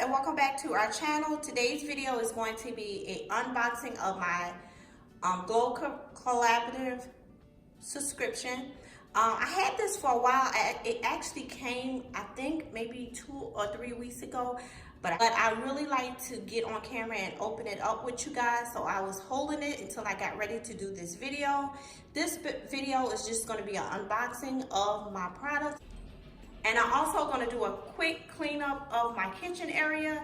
and welcome back to our channel. Today's video is going to be an unboxing of my Gold Collaborative subscription. I had this for a while. It actually came, I think, maybe 2 or 3 weeks ago, but I really like to get on camera and open it up with you guys, so I was holding it until I got ready to do this video. This video is just going to be an unboxing of my product. And I'm also going to do a quick cleanup of my kitchen area.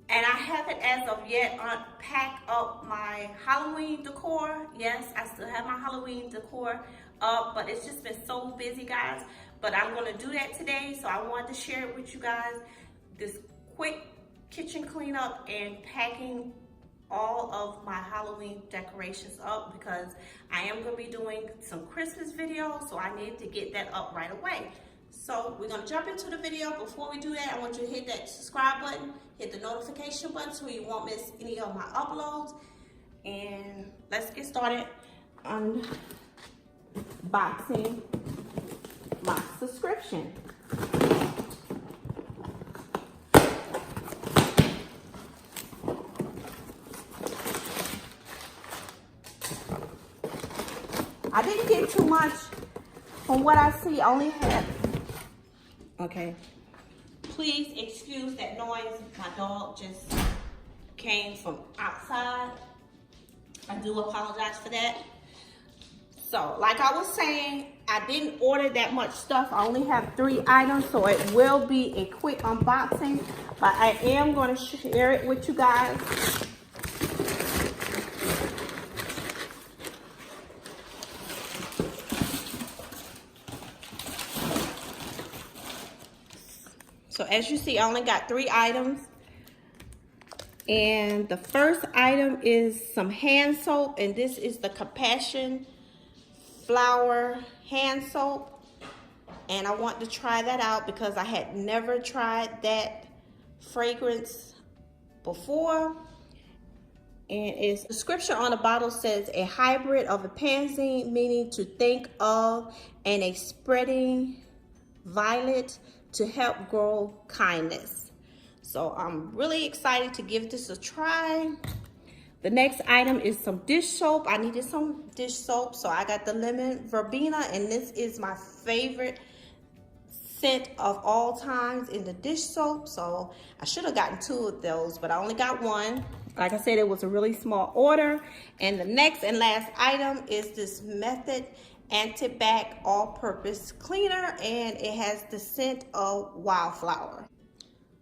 And I haven't as of yet unpacked up my Halloween decor. Yes, I still have my Halloween decor up, but it's just been so busy, guys. But I'm going to do that today, so I wanted to share it with you guys. This quick kitchen cleanup and packing all of my Halloween decorations up, because I am going to be doing some Christmas videos, so I need to get that up right away. So we're going to jump into the video. Before we do that, I want you to hit that subscribe button, hit the notification button so you won't miss any of my uploads. And let's get started unboxing my subscription. I didn't get too much from what I see. I only had, okay, please excuse that noise. My dog just came from outside. I do apologize for that. So, like I was saying, I didn't order that much stuff. I only have 3 items, so it will be a quick unboxing, but I am going to share it with you guys. So as you see, I only got 3 items. And the first item is some hand soap, and this is the Compassion Flower hand soap. And I want to try that out because I had never tried that fragrance before. And its description on the bottle says a hybrid of a pansy, meaning to think of, and a spreading violet to help grow kindness. So I'm really excited to give this a try. The next item is some dish soap. I needed some dish soap, so I got the lemon verbena, and this is my favorite scent of all times in the dish soap. So I should have gotten 2 of those, but I only got 1. Like I said, it was a really small order. And the next and last item is this Method Anti-Bac All-Purpose Cleaner, and it has the scent of wildflower.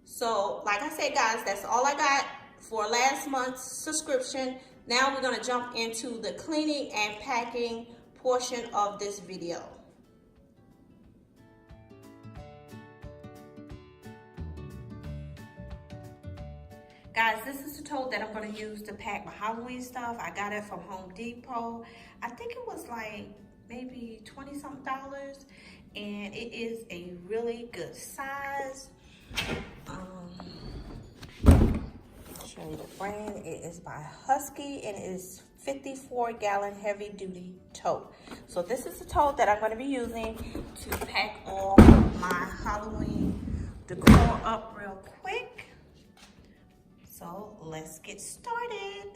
So like I said, guys, that's all I got for last month's subscription. Now we're going to jump into the cleaning and packing portion of this video. Guys, this is the tote that I'm going to use to pack my Halloween stuff. I got it from Home Depot. I think it was like maybe $20-something, and it is a really good size. Show you the brand. It is by Husky, and it is 54-gallon heavy-duty tote. So this is the tote that I'm going to be using to pack all my Halloween decor up real quick. So let's get started.